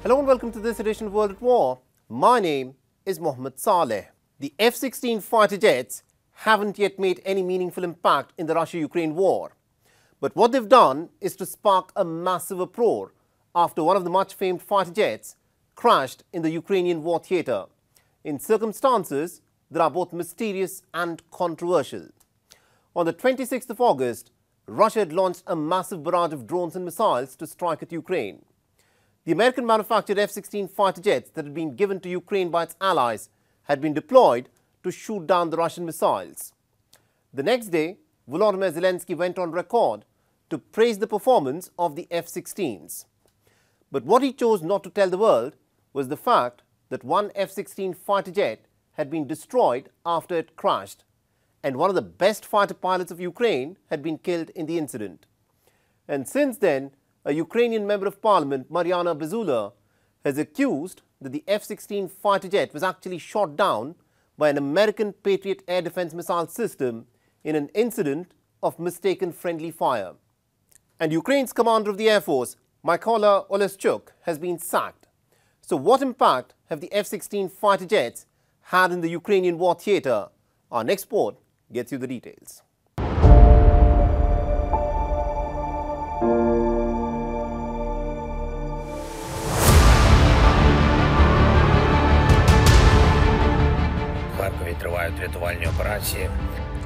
Hello and welcome to this edition of World at War. My name is Mohammed Saleh. The F-16 fighter jets haven't yet made any meaningful impact in the Russia-Ukraine war. But what they've done is to spark a massive uproar after one of the much-famed fighter jets crashed in the Ukrainian war theatre in circumstances that are both mysterious and controversial. On the 26th of August, Russia had launched a massive barrage of drones and missiles to strike at Ukraine. The American-manufactured F-16 fighter jets that had been given to Ukraine by its allies had been deployed to shoot down the Russian missiles. The next day, Volodymyr Zelensky went on record to praise the performance of the F-16s. But what he chose not to tell the world was the fact that one F-16 fighter jet had been destroyed after it crashed, and one of the best fighter pilots of Ukraine had been killed in the incident. And since then, a Ukrainian member of parliament, Mariana Bezula, has accused that the F-16 fighter jet was actually shot down by an American Patriot air defense missile system in an incident of mistaken friendly fire. And Ukraine's commander of the Air Force, Mykola Oleschuk, has been sacked. So what impact have the F-16 fighter jets had in the Ukrainian war theatre? Our next report gets you the details.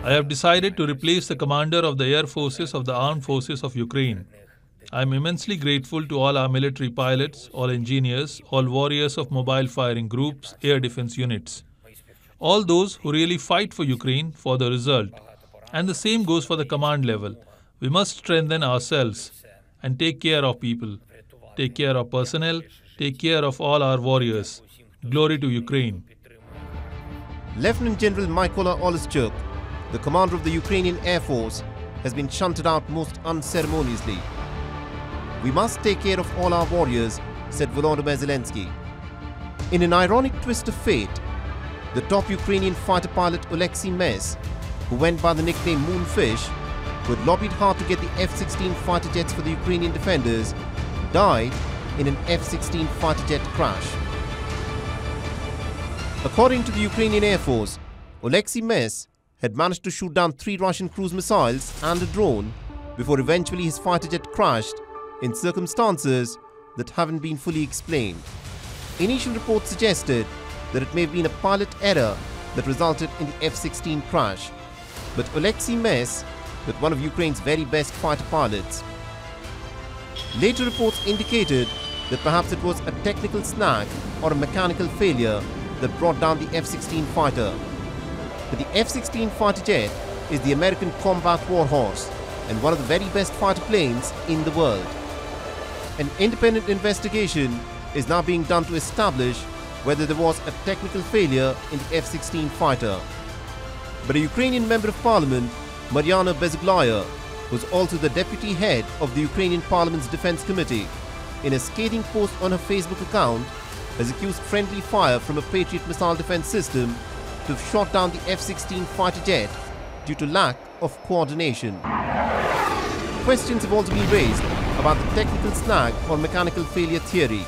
I have decided to replace the commander of the air forces of the armed forces of Ukraine. I am immensely grateful to all our military pilots, all engineers, all warriors of mobile firing groups, air defense units. All those who really fight for Ukraine for the result. And the same goes for the command level. We must strengthen ourselves and take care of people, take care of personnel, take care of all our warriors. Glory to Ukraine. Lieutenant General Mykola Oleschuk, the commander of the Ukrainian Air Force, has been shunted out most unceremoniously. We must take care of all our warriors, said Volodymyr Zelensky. In an ironic twist of fate, the top Ukrainian fighter pilot Oleksiy Mez, who went by the nickname Moonfish, who had lobbied hard to get the F-16 fighter jets for the Ukrainian defenders, died in an F-16 fighter jet crash. According to the Ukrainian Air Force, Oleksiy Mez had managed to shoot down 3 Russian cruise missiles and a drone before eventually his fighter jet crashed in circumstances that haven't been fully explained. Initial reports suggested that it may have been a pilot error that resulted in the F-16 crash, but Oleksiy Mez was one of Ukraine's very best fighter pilots. Later reports indicated that perhaps it was a technical snag or a mechanical failure that brought down the F-16 fighter. But the F-16 fighter jet is the American combat warhorse and one of the very best fighter planes in the world. An independent investigation is now being done to establish whether there was a technical failure in the F-16 fighter. But a Ukrainian member of parliament, Mariana Bezuglaia, was also the deputy head of the Ukrainian parliament's defense committee, in a scathing post on her Facebook account, has accused friendly fire from a Patriot missile defense system to have shot down the F-16 fighter jet due to lack of coordination. Questions have also been raised about the technical snag or mechanical failure theory.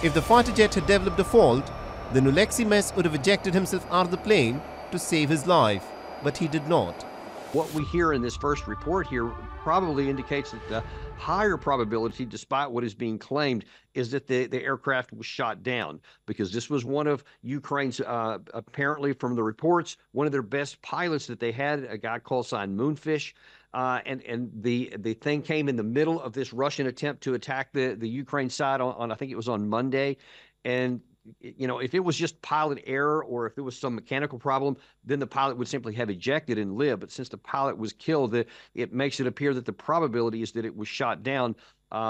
If the fighter jet had developed a fault, then Oleksiy Mez would have ejected himself out of the plane to save his life, but he did not. What we hear in this first report here probably indicates that the higher probability, despite what is being claimed, is that the aircraft was shot down, because this was one of Ukraine's, apparently from the reports, one of their best pilots that they had, a guy called signed Moonfish. And the thing came in the middle of this Russian attempt to attack the Ukraine side on I think it was on Monday. And you know, if it was just pilot error or if it was some mechanical problem, then the pilot would simply have ejected and lived. But since the pilot was killed, it makes it appear that the probability is that it was shot down,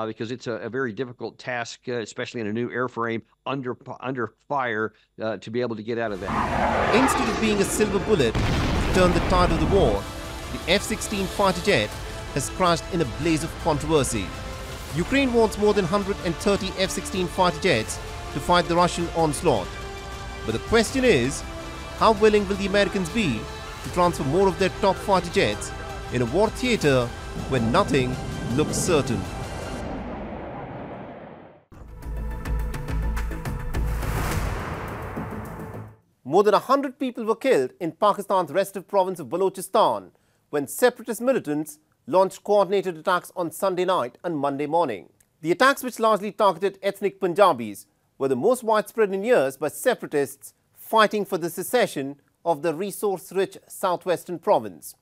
because it's a very difficult task, especially in a new airframe under fire, to be able to get out of that. Instead of being a silver bullet to turn the tide of the war, the F-16 fighter jet has crashed in a blaze of controversy. Ukraine wants more than 130 F-16 fighter jets to fight the Russian onslaught. But the question is, how willing will the Americans be to transfer more of their top fighter jets in a war theatre when nothing looks certain? More than 100 people were killed in Pakistan's restive province of Balochistan when separatist militants launched coordinated attacks on Sunday night and Monday morning. The attacks, which largely targeted ethnic Punjabis, were the most widespread in years by separatists fighting for the secession of the resource-rich southwestern province.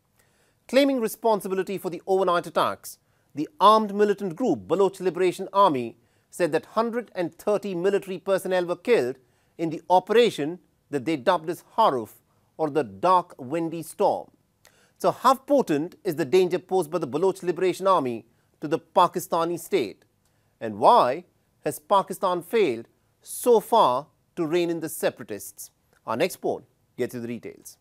Claiming responsibility for the overnight attacks, the armed militant group Baloch Liberation Army said that 130 military personnel were killed in the operation that they dubbed as Haruf, or the Dark Windy Storm. So how potent is the danger posed by the Baloch Liberation Army to the Pakistani state? And why has Pakistan failed so far to rein in the separatists? Our next report gets you the details.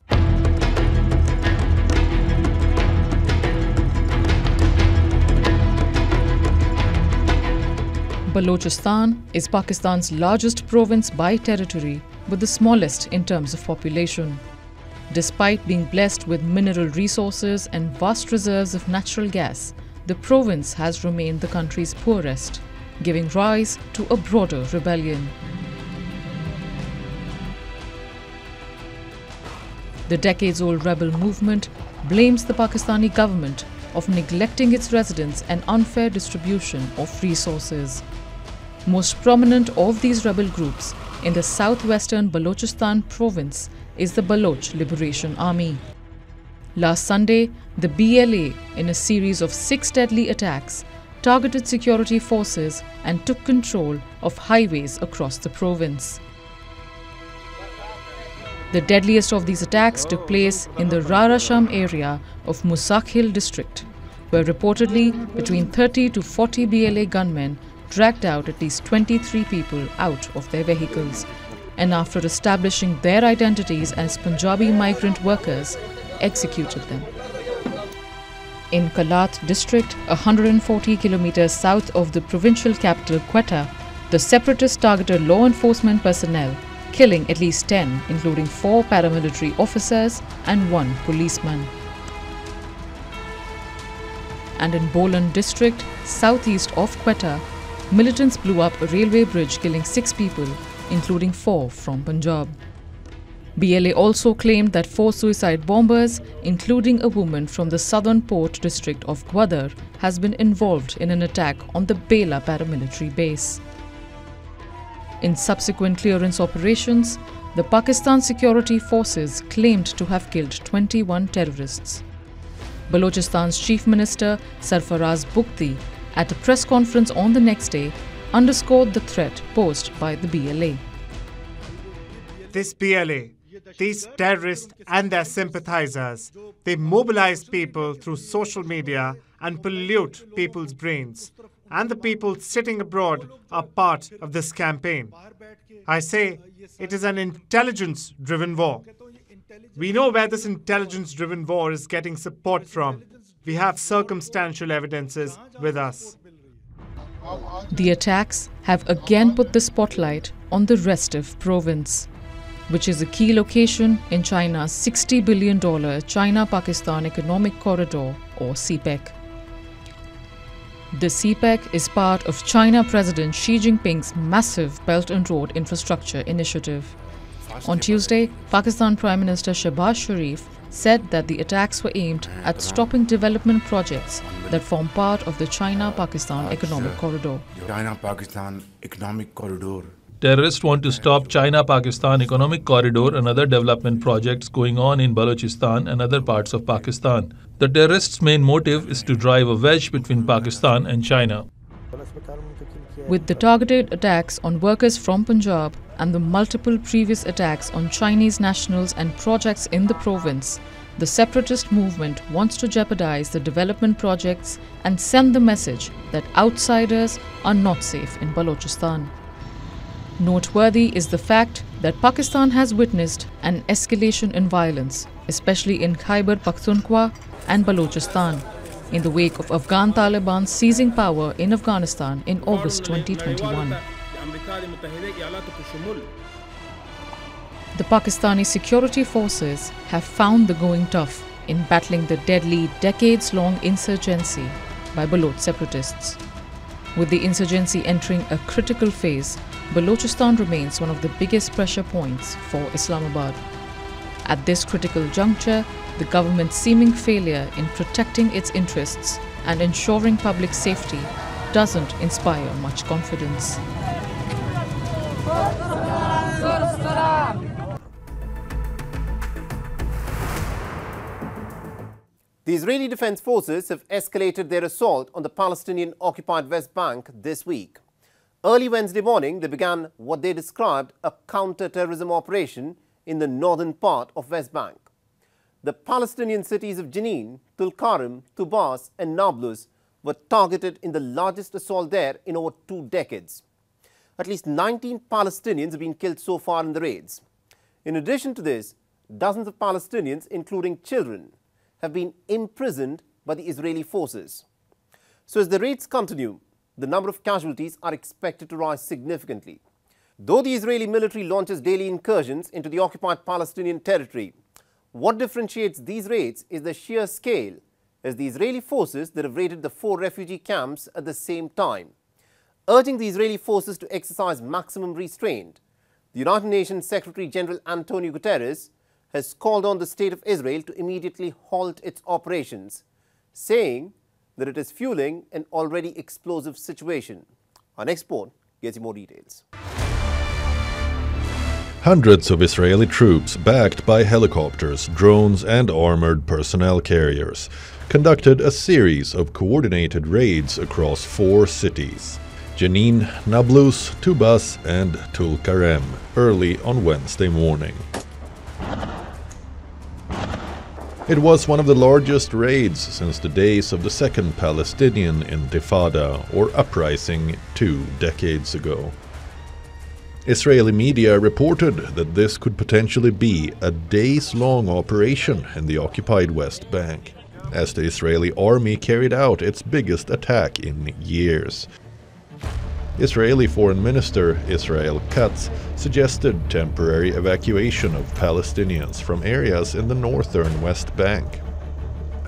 Balochistan is Pakistan's largest province by territory, but the smallest in terms of population. Despite being blessed with mineral resources and vast reserves of natural gas, the province has remained the country's poorest, giving rise to a broader rebellion. The decades-old rebel movement blames the Pakistani government of neglecting its residents and unfair distribution of resources. Most prominent of these rebel groups in the southwestern Balochistan province is the Baloch Liberation Army. Last Sunday, the BLA, in a series of 6 deadly attacks, targeted security forces and took control of highways across the province. The deadliest of these attacks took place in the Rarasham area of Musakhil district, where reportedly between 30 to 40 BLA gunmen dragged out at least 23 people out of their vehicles, and after establishing their identities as Punjabi migrant workers, executed them. In Kalat district, 140 kilometers south of the provincial capital Quetta, the separatists targeted law enforcement personnel, killing at least 10, including 4 paramilitary officers and 1 policeman. And in Bolan district, southeast of Quetta, militants blew up a railway bridge, killing 6 people, including 4 from Punjab. BLA also claimed that 4 suicide bombers, including a woman from the southern port district of Gwadar, has been involved in an attack on the Bela paramilitary base. In subsequent clearance operations, the Pakistan security forces claimed to have killed 21 terrorists. Balochistan's Chief Minister Sarfaraz Bugti, at a press conference on the next day, underscored the threat posed by the BLA. This BLA, these terrorists and their sympathizers, they mobilize people through social media and pollute people's brains. And the people sitting abroad are part of this campaign. I say it is an intelligence-driven war. We know where this intelligence-driven war is getting support from. We have circumstantial evidences with us. The attacks have again put the spotlight on the restive province, which is a key location in China's $60 billion China-Pakistan Economic Corridor, or CPEC. The CPEC is part of China President Xi Jinping's massive Belt and Road Infrastructure Initiative. On Tuesday, Pakistan Prime Minister Shehbaz Sharif said that the attacks were aimed at stopping development projects that form part of the China-Pakistan Economic Corridor. China-Pakistan Economic Corridor. Terrorists want to stop China-Pakistan Economic Corridor and other development projects going on in Balochistan and other parts of Pakistan. The terrorists' main motive is to drive a wedge between Pakistan and China. With the targeted attacks on workers from Punjab and the multiple previous attacks on Chinese nationals and projects in the province, the separatist movement wants to jeopardize the development projects and send the message that outsiders are not safe in Balochistan. Noteworthy is the fact that Pakistan has witnessed an escalation in violence, especially in Khyber Pakhtunkhwa and Balochistan, in the wake of Afghan Taliban seizing power in Afghanistan in August 2021. The Pakistani security forces have found the going tough in battling the deadly, decades-long insurgency by Baloch separatists. With the insurgency entering a critical phase, Balochistan remains one of the biggest pressure points for Islamabad. At this critical juncture, the government's seeming failure in protecting its interests and ensuring public safety doesn't inspire much confidence. The Israeli Defense Forces have escalated their assault on the Palestinian-occupied West Bank this week. Early Wednesday morning, they began what they described a counter-terrorism operation in the northern part of West Bank. The Palestinian cities of Jenin, Tulkarem, Tubas and Nablus were targeted in the largest assault there in over 2 decades. At least 19 Palestinians have been killed so far in the raids. In addition to this, dozens of Palestinians, including children, have been imprisoned by the Israeli forces. So as the raids continue, the number of casualties are expected to rise significantly. Though the Israeli military launches daily incursions into the occupied Palestinian territory, what differentiates these raids is the sheer scale, as the Israeli forces that have raided the 4 refugee camps at the same time. Urging the Israeli forces to exercise maximum restraint, the United Nations Secretary General Antonio Guterres has called on the State of Israel to immediately halt its operations, saying that it is fueling an already explosive situation. Our next report gets you more details. Hundreds of Israeli troops, backed by helicopters, drones and armored personnel carriers, conducted a series of coordinated raids across 4 cities: Jenin, Nablus, Tubas and Tulkarem, early on Wednesday morning. It was one of the largest raids since the days of the Second Palestinian Intifada, or uprising, 2 decades ago. Israeli media reported that this could potentially be a days-long operation in the occupied West Bank, as the Israeli army carried out its biggest attack in years. Israeli Foreign Minister Israel Katz suggested temporary evacuation of Palestinians from areas in the northern West Bank.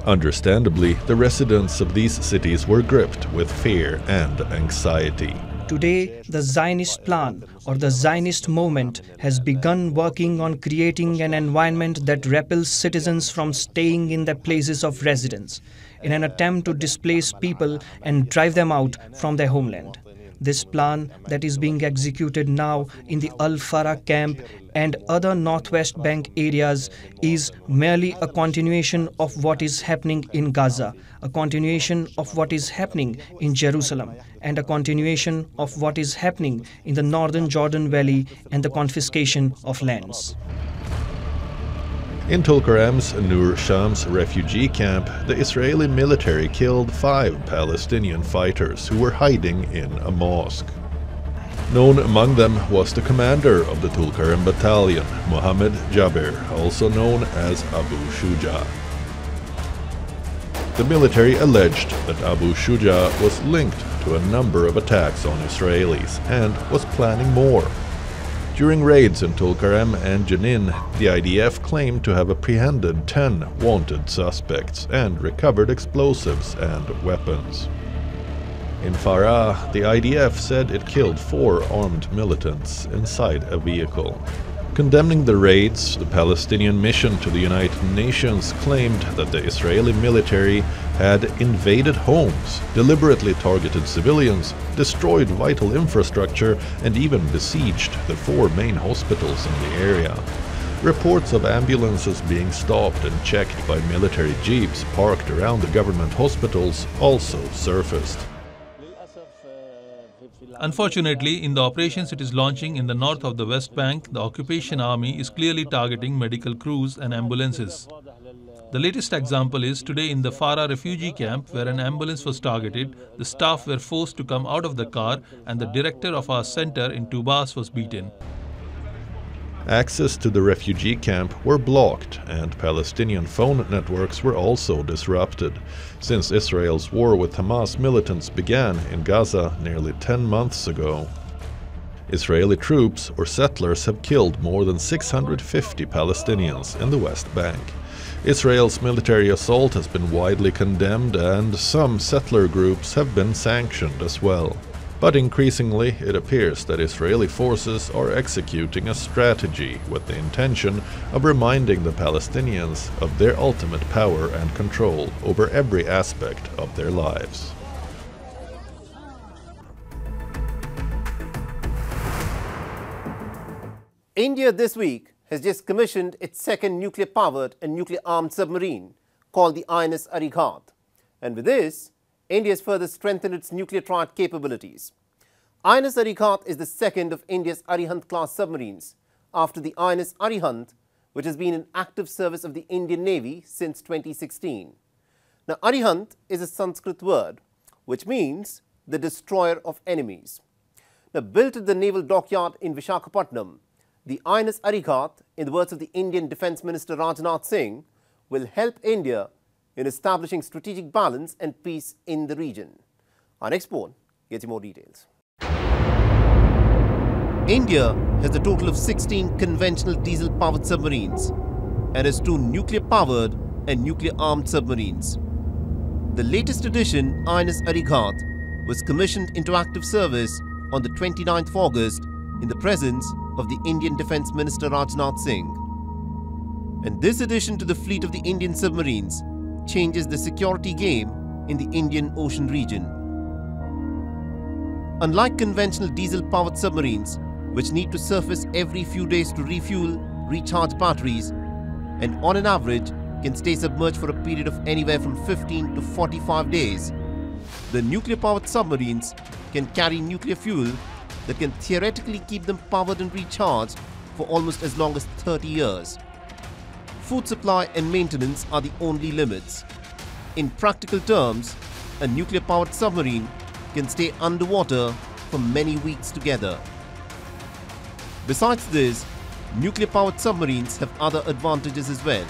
Understandably, the residents of these cities were gripped with fear and anxiety. Today, the Zionist plan or the Zionist movement has begun working on creating an environment that repels citizens from staying in their places of residence, in an attempt to displace people and drive them out from their homeland. This plan that is being executed now in the Al-Farah camp and other Northwest Bank areas is merely a continuation of what is happening in Gaza, a continuation of what is happening in Jerusalem, and a continuation of what is happening in the northern Jordan Valley and the confiscation of lands. In Tulkarem's Nur Shams refugee camp, the Israeli military killed 5 Palestinian fighters who were hiding in a mosque. Known among them was the commander of the Tulkarem battalion, Mohammed Jaber, also known as Abu Shuja. The military alleged that Abu Shuja was linked to a number of attacks on Israelis and was planning more. During raids in Tulkarem and Jenin, the IDF claimed to have apprehended 10 wanted suspects and recovered explosives and weapons. In Farah, the IDF said it killed 4 armed militants inside a vehicle. Condemning the raids, the Palestinian mission to the United Nations claimed that the Israeli military had invaded homes, deliberately targeted civilians, destroyed vital infrastructure, and even besieged the 4 main hospitals in the area. Reports of ambulances being stopped and checked by military jeeps parked around the government hospitals also surfaced. Unfortunately, in the operations it is launching in the north of the West Bank, the occupation army is clearly targeting medical crews and ambulances. The latest example is today in the Farah refugee camp, where an ambulance was targeted, the staff were forced to come out of the car and the director of our center in Tubas was beaten. Access to the refugee camp were blocked and Palestinian phone networks were also disrupted, since Israel's war with Hamas militants began in Gaza nearly 10 months ago. Israeli troops or settlers have killed more than 650 Palestinians in the West Bank. Israel's military assault has been widely condemned and some settler groups have been sanctioned as well. But increasingly, it appears that Israeli forces are executing a strategy with the intention of reminding the Palestinians of their ultimate power and control over every aspect of their lives. India this week has just commissioned its second nuclear-powered and nuclear-armed submarine called the INS Arighat. And with this, India has further strengthened its nuclear triad capabilities. INS Arighat is the second of India's Arihant-class submarines after the INS Arihant, which has been in active service of the Indian Navy since 2016. Now, Arihant is a Sanskrit word which means the destroyer of enemies. Now, built at the naval dockyard in Visakhapatnam, the INS Arighat, in the words of the Indian Defence Minister Rajnath Singh, will help India in establishing strategic balance and peace in the region. Our next poll gets you more details. India has a total of 16 conventional diesel-powered submarines and has 2 nuclear-powered and nuclear-armed submarines. The latest edition, INS Arighat, was commissioned into active service on the 29th of August in the presence of the Indian Defence Minister Rajnath Singh. And this addition to the fleet of the Indian submarines changes the security game in the Indian Ocean region. Unlike conventional diesel-powered submarines, which need to surface every few days to refuel, recharge batteries, and on an average can stay submerged for a period of anywhere from 15 to 45 days, the nuclear-powered submarines can carry nuclear fuel that can theoretically keep them powered and recharged for almost as long as 30 years. Food supply and maintenance are the only limits. In practical terms, a nuclear-powered submarine can stay underwater for many weeks together. Besides this, nuclear-powered submarines have other advantages as well.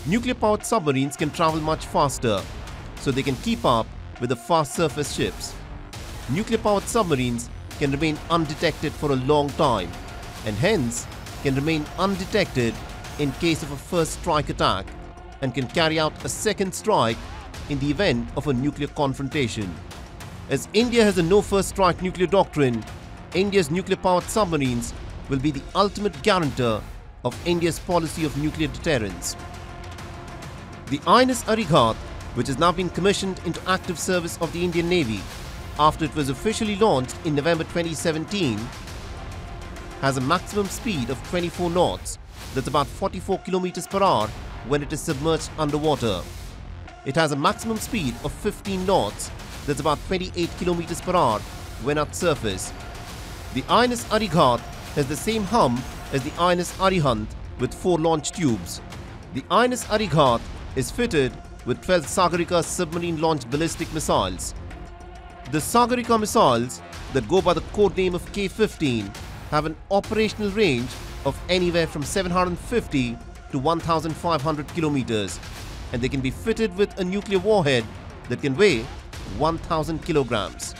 Nuclear-powered submarines can travel much faster, so they can keep up with the fast surface ships. Nuclear-powered submarines can remain undetected for a long time and hence can remain undetected in case of a first strike attack and can carry out a second strike in the event of a nuclear confrontation. As India has a no first strike nuclear doctrine, India's nuclear-powered submarines will be the ultimate guarantor of India's policy of nuclear deterrence. The INS Arighat, which has now been commissioned into active service of the Indian Navy after it was officially launched in November 2017, has a maximum speed of 24 knots, that's about 44 kilometers per hour when it is submerged underwater. It has a maximum speed of 15 knots, that's about 28 kilometers per hour when at surface. The INS Arighat has the same hum as the INS Arihant with 4 launch tubes. The INS Arighat is fitted with 12 Sagarika submarine-launched ballistic missiles. The Sagarika missiles, that go by the code name of K-15, have an operational range of anywhere from 750 to 1,500 kilometers, and they can be fitted with a nuclear warhead that can weigh 1,000 kilograms.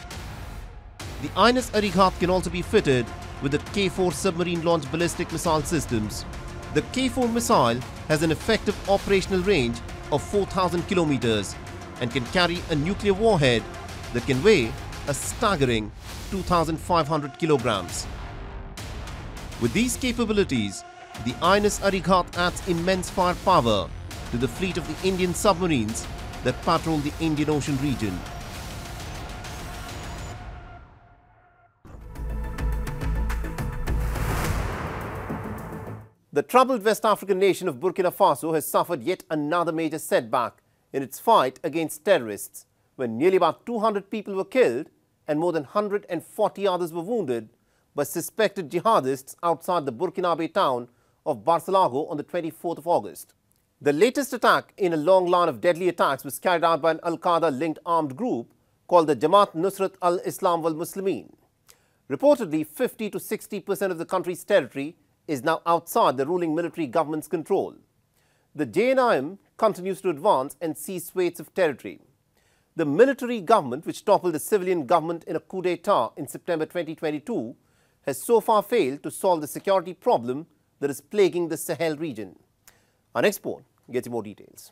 The INS Arighat can also be fitted with the K-4 submarine-launched ballistic missile systems. The K-4 missile has an effective operational range of 4,000 kilometers and can carry a nuclear warhead that can weigh a staggering 2,500 kilograms. With these capabilities, the INS Arighat adds immense firepower to the fleet of the Indian submarines that patrol the Indian Ocean region. The troubled West African nation of Burkina Faso has suffered yet another major setback in its fight against terrorists, when nearly about 200 people were killed and more than 140 others were wounded by suspected jihadists outside the Burkinabe town of Barcelago on the 24th of August. The latest attack in a long line of deadly attacks was carried out by an Al-Qaeda-linked armed group called the Jamaat Nusrat al-Islam wal-Muslimin. Reportedly, 50 to 60% of the country's territory is now outside the ruling military government's control. The JNIM continues to advance and seize swathes of territory. The military government, which toppled the civilian government in a coup d'etat in September 2022, has so far failed to solve the security problem that is plaguing the Sahel region. Our next poll gets you more details.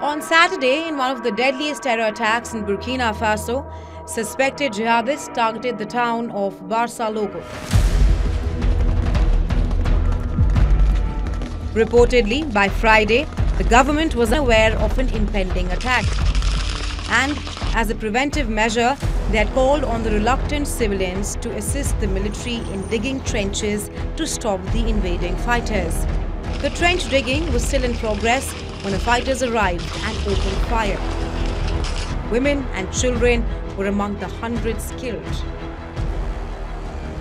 On Saturday, in one of the deadliest terror attacks in Burkina Faso, suspected jihadists targeted the town of Barça Logo. Reportedly, by Friday, the government was aware of an impending attack. And as a preventive measure, they had called on the reluctant civilians to assist the military in digging trenches to stop the invading fighters. The trench digging was still in progress when the fighters arrived and opened fire. Women and children were among the hundreds killed.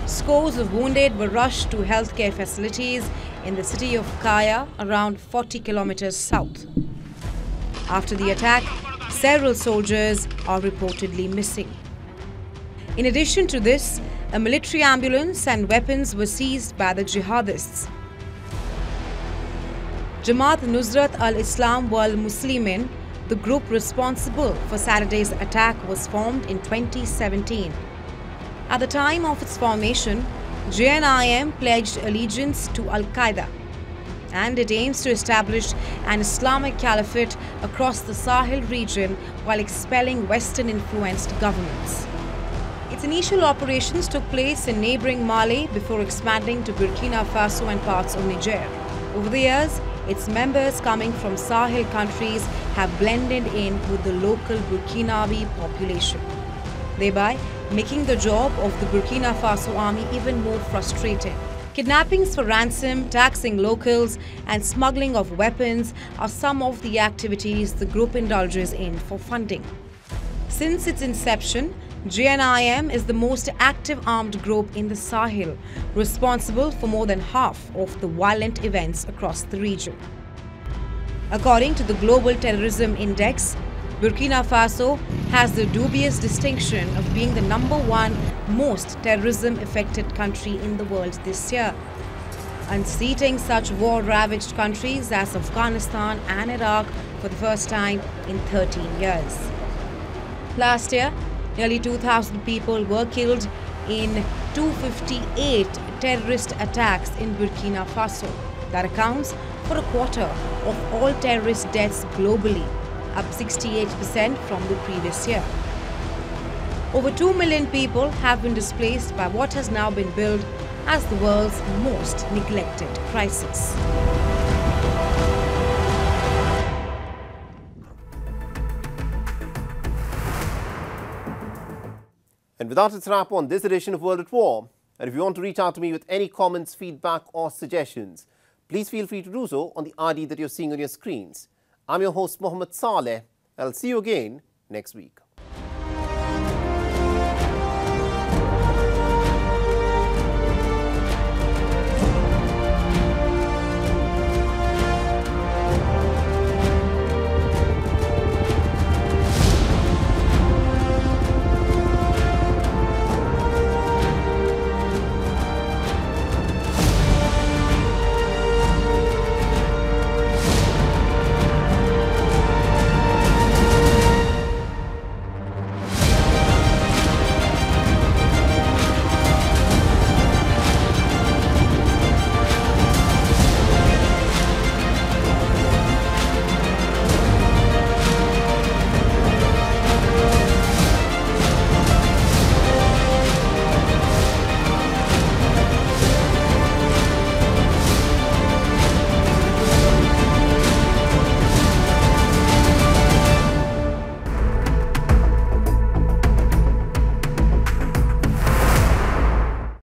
Scores of wounded were rushed to healthcare facilities in the city of Kaya, around 40 kilometers south. After the attack, several soldiers are reportedly missing. In addition to this, a military ambulance and weapons were seized by the jihadists. Jamaat Nusrat al-Islam wal Muslimin, the group responsible for Saturday's attack, was formed in 2017. At the time of its formation, JNIM pledged allegiance to Al-Qaeda, and it aims to establish an Islamic caliphate across the Sahel region while expelling Western-influenced governments. Its initial operations took place in neighboring Mali before expanding to Burkina Faso and parts of Niger. Over the years, its members coming from Sahel countries have blended in with the local Burkinabe population, thereby making the job of the Burkina Faso army even more frustrating. Kidnappings for ransom, taxing locals, and smuggling of weapons are some of the activities the group indulges in for funding. Since its inception, JNIM is the most active armed group in the Sahel, responsible for more than half of the violent events across the region. According to the Global Terrorism Index, Burkina Faso has the dubious distinction of being the #1 most terrorism-affected country in the world this year, unseating such war-ravaged countries as Afghanistan and Iraq for the first time in 13 years. Last year, nearly 2,000 people were killed in 258 terrorist attacks in Burkina Faso. That accounts for a quarter of all terrorist deaths globally, up 68% from the previous year. Over 2 million people have been displaced by what has now been billed as the world's most neglected crisis. And with that, it's a wrap on this edition of World at War. And if you want to reach out to me with any comments, feedback or suggestions, please feel free to do so on the ID that you're seeing on your screens. I'm your host, Mohammed Saleh. I'll see you again next week.